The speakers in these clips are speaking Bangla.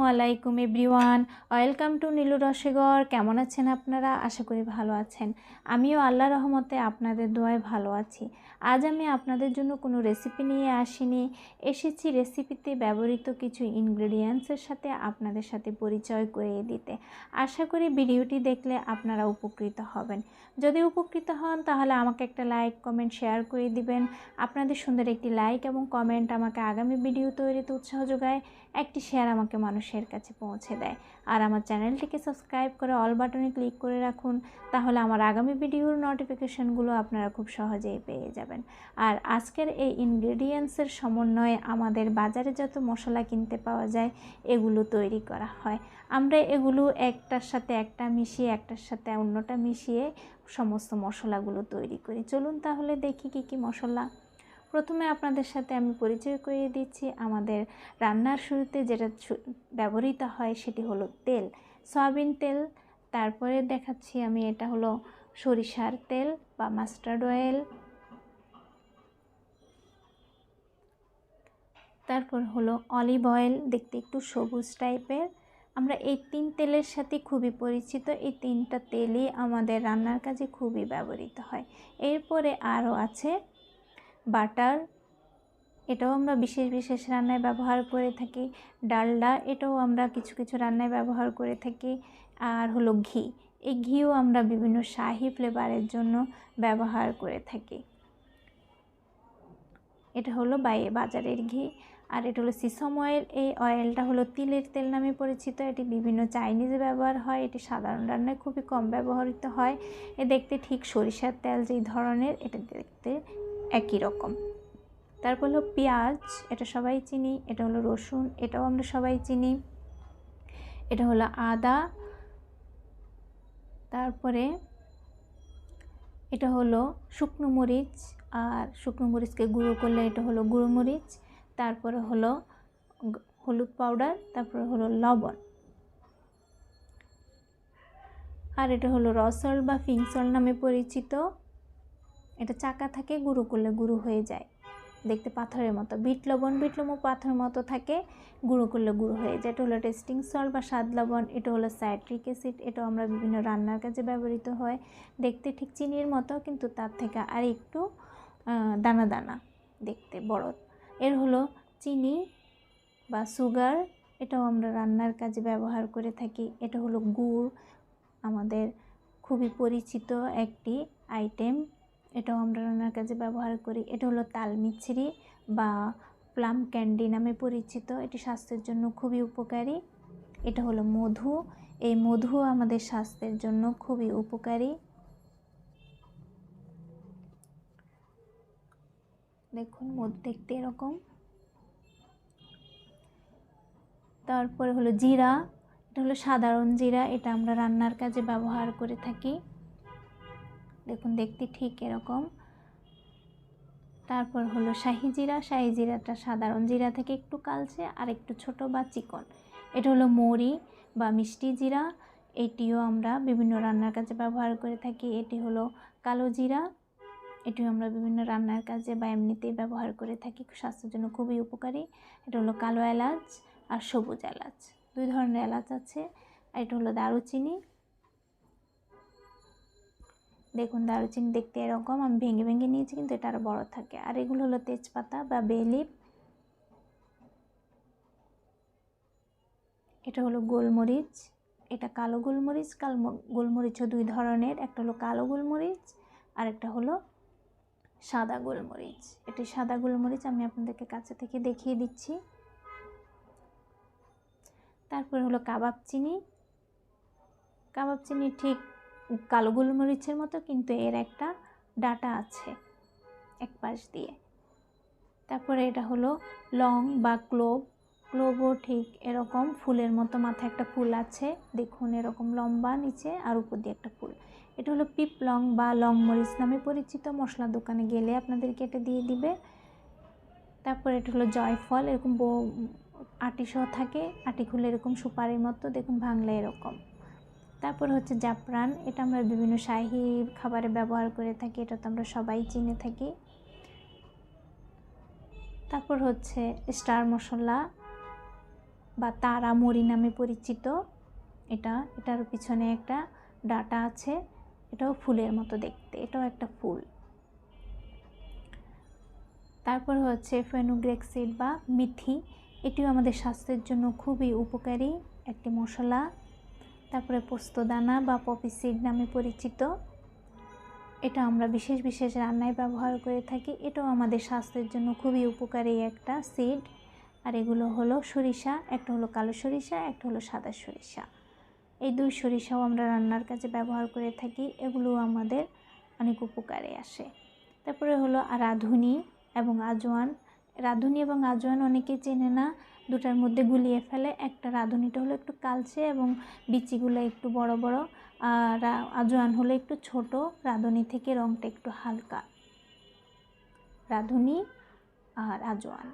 আসসালামু আলাইকুম এভরিওয়ান, ওয়েলকাম টু নীলু রসেগর। কেমন আছেন আপনারা? আশা করি ভালো আছেন। আমিও আল্লাহর রহমতে আপনাদের দোয়ায় ভালো আছি। আজ আমি আপনাদের জন্য কোনো রেসিপি নিয়ে আসিনি, এসেছি রেসিপিতে ব্যবহৃত কিছু ইনগ্রেডিয়েন্টসের সাথে আপনাদের সাথে পরিচয় করিয়ে দিতে। আশা করি ভিডিওটি দেখলে আপনারা উপকৃত হবেন। যদি উপকৃত হন তাহলে আমাকে একটা লাইক, কমেন্ট, শেয়ার করে দিবেন। আপনাদের সুন্দর একটি লাইক এবং কমেন্ট আমাকে আগামী ভিডিও তৈরিতে উৎসাহ যোগায়, একটি শেয়ার আমাকে মানুষের কাছে পৌঁছে দেয়। আর আমার চ্যানেলটিকে সাবস্ক্রাইব করে অল বাটনে ক্লিক করে রাখুন, তাহলে আমার আগামী ভিডিওর নোটিফিকেশনগুলো আপনারা খুব সহজেই পেয়ে যাবেন। আর আজকের এই ইনগ্রেডিয়েন্টসের সমন্বয়ে আমাদের বাজারে যত মশলা কিনতে পাওয়া যায় এগুলো তৈরি করা হয়। আমরা এগুলো একটার সাথে একটা মিশিয়ে, একটার সাথে অন্যটা মিশিয়ে সমস্ত মশলাগুলো তৈরি করি। চলুন তাহলে দেখি কী কী মশলা। প্রথমে আপনাদের সাথে আমি পরিচয় করিয়ে দিচ্ছি আমাদের রান্নার শুরুতে যেটা ব্যবহৃত হয় সেটি হলো তেল, সয়াবিন তেল। তারপরে দেখাচ্ছি আমি এটা হলো সরিষার তেল বা মাস্টার্ড অয়েল। তারপর হলো অলিভ অয়েল, দেখতে একটু সবুজ টাইপের। আমরা এই তিন তেলের সাথে খুবই পরিচিত। এই তিনটা তেলই আমাদের রান্নার কাজে খুবই ব্যবহৃত হয়। এরপরে আরও আছে বাটার, এটাও আমরা বিশেষ বিশেষ রান্নায় ব্যবহার করে থাকি। ডালডা, এটাও আমরা কিছু কিছু রান্নায় ব্যবহার করে থাকি। আর হলো ঘি, এই ঘিও আমরা বিভিন্ন শাহি ফ্লেভারের জন্য ব্যবহার করে থাকি। এটা হলো বাজারের ঘি। আর এটা হলো সিসম অয়েল। এই অয়েলটা হলো তিলের তেল নামে পরিচিত। এটি বিভিন্ন চাইনিজে ব্যবহার হয়। এটি সাধারণ রান্নায় খুবই কম ব্যবহৃত হয়। এ দেখতে ঠিক সরিষার তেল যেই ধরনের, এটা দেখতে একই রকম। তারপর হলো পেঁয়াজ, এটা সবাই চিনি। এটা হলো রসুন, এটাও আমরা সবাই চিনি। এটা হলো আদা। তারপরে এটা হলো শুকনো মরিচ, আর শুকনো মরিচকে গুঁড়ো করলে এটা হলো গুঁড়ো মরিচ। তারপরে হলো হলুদ পাউডার, তারপরে হলো লবণ। আর এটা হলো র সল্ট বা পিঙ্ক সল্ট নামে পরিচিত। এটা চাকা থাকে, গুঁড়ো করলে গুঁড়ো হয়ে যায়, দেখতে পাথরের মতো। বিট লবণ পাথরের মতো থাকে, গুঁড়ো করলে গুঁড়ো হয়ে যায়। এটা হলো টেস্টিং সল্ট বা স্বাদ লবণ। এটা হলো সাইট্রিক অ্যাসিড, এটাও আমরা বিভিন্ন রান্নার কাজে ব্যবহৃত হয়। দেখতে ঠিক চিনির মতো, কিন্তু তার থেকে আর একটু দানা দানা, দেখতে বড়। এর হলো চিনি বা সুগার, এটাও আমরা রান্নার কাজে ব্যবহার করে থাকি। এটা হলো গুড়, আমাদের খুবই পরিচিত একটি আইটেম, এটাও আমরা রান্নার কাজে ব্যবহার করি। এটা হলো তাল মিছরি বা প্লাম ক্যান্ডি নামে পরিচিত, এটি স্বাস্থ্যের জন্য খুবই উপকারী। এটা হলো মধু, এই মধু আমাদের স্বাস্থ্যের জন্য খুবই উপকারী। দেখুন মধু দেখতে এরকম। তারপরে হলো জিরা, এটা হলো সাধারণ জিরা, এটা আমরা রান্নার কাজে ব্যবহার করে থাকি। দেখুন দেখতে ঠিক এরকম। তারপর হলো শাহি জিরা, শাহি জিরাটা সাধারণ জিরা থেকে একটু কালচে আর একটু ছোট বা চিকন। এটা হলো মৌরি বা মিষ্টি জিরা, এটিও আমরা বিভিন্ন রান্নার কাজে ব্যবহার করে থাকি। এটি হলো কালো জিরা, এটিও আমরা বিভিন্ন রান্নার কাজে বা এমনিতেই ব্যবহার করে থাকি, স্বাস্থ্যের জন্য খুবই উপকারী। এটা হলো কালো এলাচ আর সবুজ এলাচ, দুই ধরনের এলাচ আছে। আর এটা হলো দারুচিনি। দেখুন দারুচিনি দেখতে এরকম, আমি ভেঙে ভেঙে নিয়েছি কিন্তু এটা আরও বড় থাকে। আর এগুলো হলো তেজপাতা বা বে লিফ। এটা হলো গোলমরিচ, এটা কালো গোলমরিচ। গোলমরিচও দুই ধরনের, একটা হলো কালো গোলমরিচ আর একটা হলো সাদা গোলমরিচ। এটি সাদা গোলমরিচ, আমি আপনাদেরকে কাছে থেকে দেখিয়ে দিচ্ছি। তারপর হলো কাবাব চিনি। কাবাব চিনি ঠিক কালো গোলমরিচের মতো, কিন্তু এর একটা ডাটা আছে এক পাশ দিয়ে। তারপরে এটা হলো লং বা ক্লোভ, ক্লোভও ঠিক এরকম ফুলের মতো, মাথায় একটা ফুল আছে দেখুন এরকম লম্বা, নিচে আর উপর দিয়ে একটা ফুল। এটা হলো পিপ লং বা লং মরিচ নামে পরিচিত, মশলা দোকানে গেলে আপনাদেরকে এটা দিয়ে দিবে। তারপরে এটা হলো জয়ফল, এরকম আটিসহ থাকে, আটি খুলে এরকম সুপারির মতো, দেখুন ভাঙলে এরকম। তারপর হচ্ছে জাফরান, এটা আমরা বিভিন্ন শাহী খাবারে ব্যবহার করে থাকি, এটা তো আমরা সবাই চিনে থাকি। তারপর হচ্ছে স্টার মশলা, বা তারামরি নামে পরিচিত। এটার পিছনে একটা ডাটা আছে, এটাও ফুলের মতো দেখতে, এটাও একটা ফুল। তারপর হচ্ছে ফেনুগ্রেক সিড বা মেথি, এটিও আমাদের স্বাস্থ্যের জন্য খুবই উপকারী একটি মশলা। তারপরে পোস্তদানা বা পপি সিড নামে পরিচিত, এটা আমরা বিশেষ বিশেষ রান্নায় ব্যবহার করে থাকি, এটাও আমাদের স্বাস্থ্যের জন্য খুবই উপকারী একটা সিড। আর এগুলো হলো সরিষা, একটা হলো কালো সরিষা, একটা হলো সাদা সরিষা। এই দুই সরিষাও আমরা রান্নার কাজে ব্যবহার করে থাকি, এগুলো আমাদের অনেক উপকারে আসে। তারপরে হলো রাঁধুনি এবং আজওয়ান। রাঁধুনি এবং আজওয়ান অনেকেই চেনে না, দুটার মধ্যে গুলিয়ে ফেলে। একটা রাঁধুনিটা হলো একটু কালচে এবং বিচিগুলো একটু বড় বড়, আর আজওয়ান হলো একটু ছোট, রাঁধুনি থেকে রঙটা একটু হালকা। রাঁধুনি আর আজওয়ান।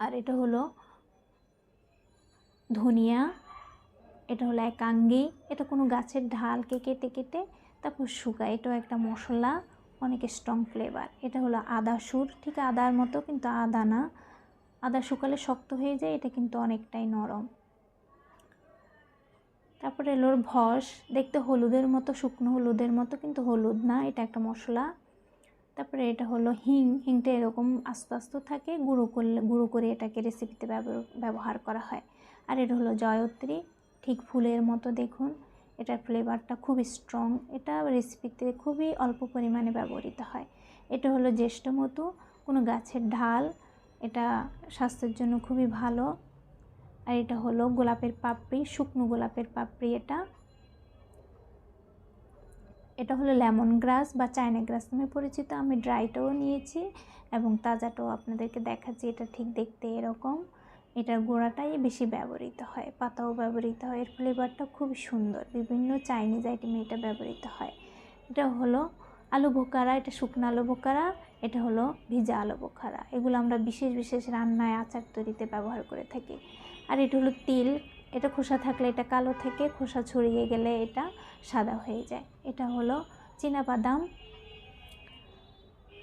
আর এটা হলো ধনিয়া, এটা হলো একাঙ্গি, এটা কোনো গাছের ঢালকে কেটে কেটে তারপর শুকায়, এটাও একটা মশলা, অনেক স্ট্রং ফ্লেভার। এটা হলো আদা সুর, ঠিক আদার মতো কিন্তু আদা না, আদা শুকালে শক্ত হয়ে যায়, এটা কিন্তু অনেকটাই নরম। তারপরে এলো ভস, দেখতে হলুদের মতো, শুকনো হলুদের মতো, কিন্তু হলুদ না, এটা একটা মশলা। তারপরে এটা হলো হিং, হিংটা এরকম আস্তে আস্তে থাকে, গুঁড়ো করে এটাকে রেসিপিতে ব্যবহার করা হয়। আর এটা হলো জয়ত্রী, ঠিক ফুলের মতো দেখুন, এটার ফ্লেভারটা খুবই স্ট্রং, এটা রেসিপিতে খুবই অল্প পরিমাণে ব্যবহৃত হয়। এটা হলো জ্যেষ্ঠমধু, কোনো গাছের ঢাল, এটা স্বাস্থ্যের জন্য খুবই ভালো। আর এটা হলো গোলাপের পাপড়ি, শুকনো গোলাপের পাপড়ি, এটা হলো লেমন গ্রাস বা চায়না গ্রাস নামে পরিচিত। আমি ড্রাইটাও নিয়েছি এবং তাজাটাও আপনাদেরকে দেখাচ্ছি, এটা ঠিক দেখতে এরকম। এটার গোড়াটাই বেশি ব্যবহৃত হয়, পাতাও ব্যবহৃত হয়, এর ফ্লেভারটা খুব সুন্দর, বিভিন্ন চাইনিজ আইটেমে এটা ব্যবহৃত হয়। এটা হলো আলু বোখারা, এটা শুকনো আলু বোখারা, এটা হলো ভিজা আলু বোখারা, এগুলো আমরা বিশেষ বিশেষ রান্নায় আচার তৈরিতে ব্যবহার করে থাকি। আর এটা হলো তিল, এটা খোসা থাকলে এটা কালো থেকে, খোসা ছড়িয়ে গেলে এটা সাদা হয়ে যায়। এটা হলো চীনাবাদাম,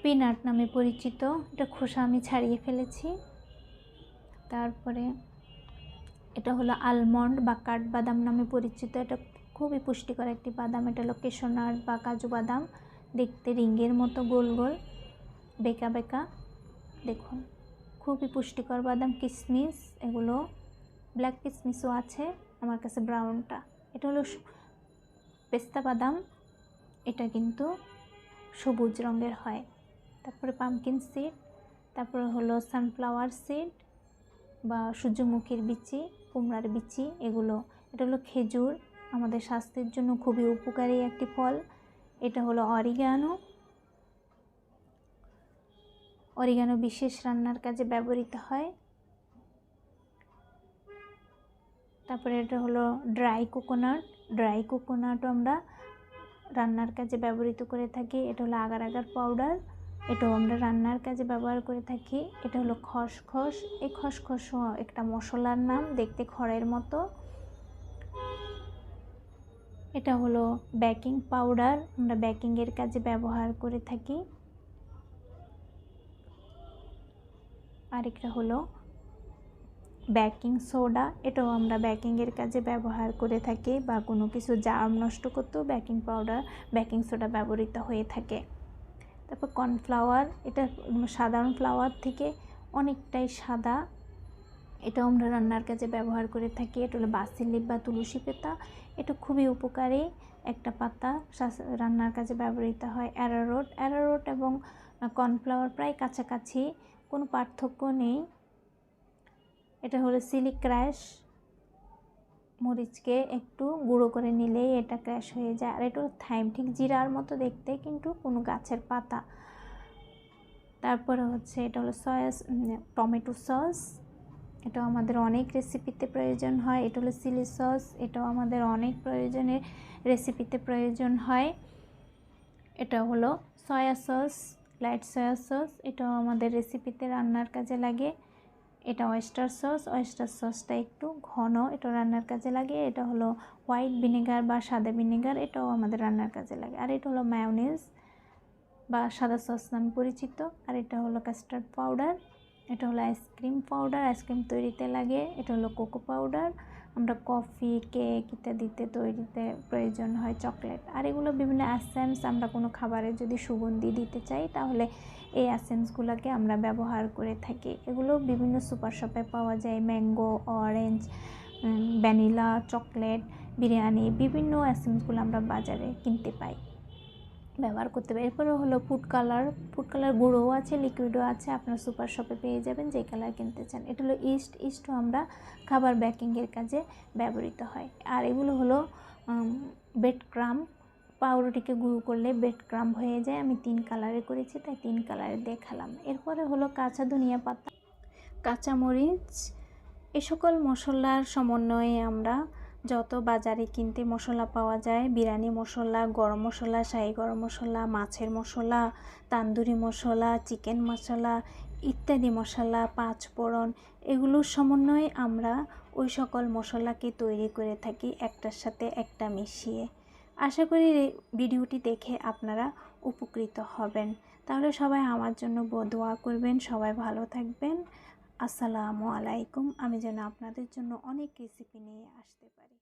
পিনাট নামে পরিচিত, এটা খোসা আমি ছাড়িয়ে ফেলেছি। তারপরে এটা হলো আলমন্ড বা কাঠবাদাম নামে পরিচিত, এটা খুবই পুষ্টিকর একটি বাদাম। এটা হলো কেশনাট বা কাজু বাদাম, দেখতে রিঙ্গের মতো গোল গোল বেঁকা বেঁকা, দেখুন খুবই পুষ্টিকর বাদাম। কিশমিশ, এগুলো ব্ল্যাক কিশমিশও আছে, আমার কাছে ব্রাউনটা। এটা হলো পেস্তা বাদাম, এটা কিন্তু সবুজ রঙের হয়। তারপরে পামকিন সিড, তারপরে হলো সানফ্লাওয়ার সিড বা সূর্যমুখীর বিচি, কুমড়ার বিচি, এগুলো। এটা হলো খেজুর, আমাদের স্বাস্থ্যের জন্য খুবই উপকারী একটি ফল। এটা হলো অরিগানো, অরিগানো বিশেষ রান্নার কাজে ব্যবহৃত হয়। তারপরে এটা হলো ড্রাই কোকোনাট, ড্রাই কোকোনাটও আমরা রান্নার কাজে ব্যবহৃত করে থাকি। এটা হলো আগার আগার পাউডার, এটাও আমরা রান্নার কাজে ব্যবহার করে থাকি। এটা হলো খসখস, এই খসখসও একটা মশলার নাম, দেখতে খড়ের মতো। এটা হলো বেকিং পাউডার, আমরা বেকিংয়ের কাজে ব্যবহার করে থাকি। আরেকটা হলো বেকিং সোডা, এটাও আমরা বেকিংয়ের কাজে ব্যবহার করে থাকি, বা কোনো কিছু জার্ম নষ্ট করতেও বেকিং সোডা ব্যবহৃত হয়ে থাকে। তারপর কর্নফ্লাওয়ার, এটা সাধারণ ফ্লাওয়ার থেকে অনেকটাই সাদা, এটাও আমরা রান্নার কাজে ব্যবহার করে থাকি। এটা হলো বাসিল লিফ বা তুলসী পাতা, এটা খুবই উপকারী একটা পাতা, রান্নার কাজে ব্যবহৃত হয়। অ্যারারুট এবং কর্নফ্লাওয়ার প্রায় কাছাকাছি, কোনো পার্থক্য নেই। এটা হলো চিলি ক্র্যাশ, মরিচকে একটু গুঁড়ো করে নিলেই এটা ক্র্যাশ হয়ে যায়। আর এটা হলো থাইম, ঠিক জিরার মতো দেখতে, কিন্তু কোনো গাছের পাতা। তারপরে হচ্ছে এটা হলো টমেটো সস, এটাও আমাদের অনেক রেসিপিতে প্রয়োজন হয়। এটা হলো চিলি সস, এটাও আমাদের অনেক প্রয়োজনের রেসিপিতে প্রয়োজন হয়। এটা হলো soya sauce, light soya sauce, এটাও আমাদের রেসিপিতে রান্নার কাজে লাগে। এটা ওয়েস্টার সসটা একটু ঘন, এটা রান্নার কাজে লাগে। এটা হলো হোয়াইট ভিনেগার বা সাদা ভিনেগার, এটাও আমাদের রান্নার কাজে লাগে। আর এটা হলো মায়োনিজ বা সাদা সস নামে পরিচিত। আর এটা হলো কাস্টার্ড পাউডার, এটা হলো আইসক্রিম পাউডার, আইসক্রিম তৈরিতে লাগে। এটা হলো কোকো পাউডার, আমরা কফি, কেক ইত্যাদিতে তৈরিতে প্রয়োজন হয় চকলেট। আর এগুলো বিভিন্ন এসেন্স, আমরা কোনো খাবারে যদি সুগন্ধি দিতে চাই তাহলে এই এসেন্সগুলোকে আমরা ব্যবহার করে থাকি। এগুলো বিভিন্ন সুপার শপে পাওয়া যায়, mango, orange, vanilla, chocolate, biryani, বিভিন্ন এসেন্সগুলো আমরা বাজারে কিনতে পাই, ব্যবহার করতে পারি। এরপরে হলো ফুড কালার গুঁড়োও আছে, লিকুইডও আছে, আপনার সুপার শপে পেয়ে যাবেন যে কালার কিনতে চান। এটা হলো ইস্টও আমরা খাবার বেকিংয়ের কাজে ব্যবহৃত হয়। আর এগুলো হলো বেড ক্রাম, পাউরুটিকে গুঁড়ো করলে বেড ক্রাম হয়ে যায়। আমি 3 কালারে করেছি, তাই 3 কালারে দেখালাম। এরপরে হলো কাঁচা ধনিয়া পাতা, কাঁচামরিচ, এ সকল মশলার সমন্বয়ে আমরা যত বাজারে কিনতে মশলা পাওয়া যায়, বিরিয়ানি মশলা, গরম মশলা, শাহি গরম মশলা, মাছের মশলা, তান্দুরি মশলা, চিকেন মশলা ইত্যাদি মশলা, 5 ফোড়ন, এগুলোর সমন্বয়ে আমরা ওই সকল মশলাকে তৈরি করে থাকি একটার সাথে একটা মিশিয়ে। আশা করি ভিডিওটি দেখে আপনারা উপকৃত হবেন। তাহলে সবাই আমার জন্য দোয়া করবেন, সবাই ভালো থাকবেন। আসসালামু আলাইকুম। আমি যেন আপনাদের জন্য অনেক রেসিপি নিয়ে আসতে পারি।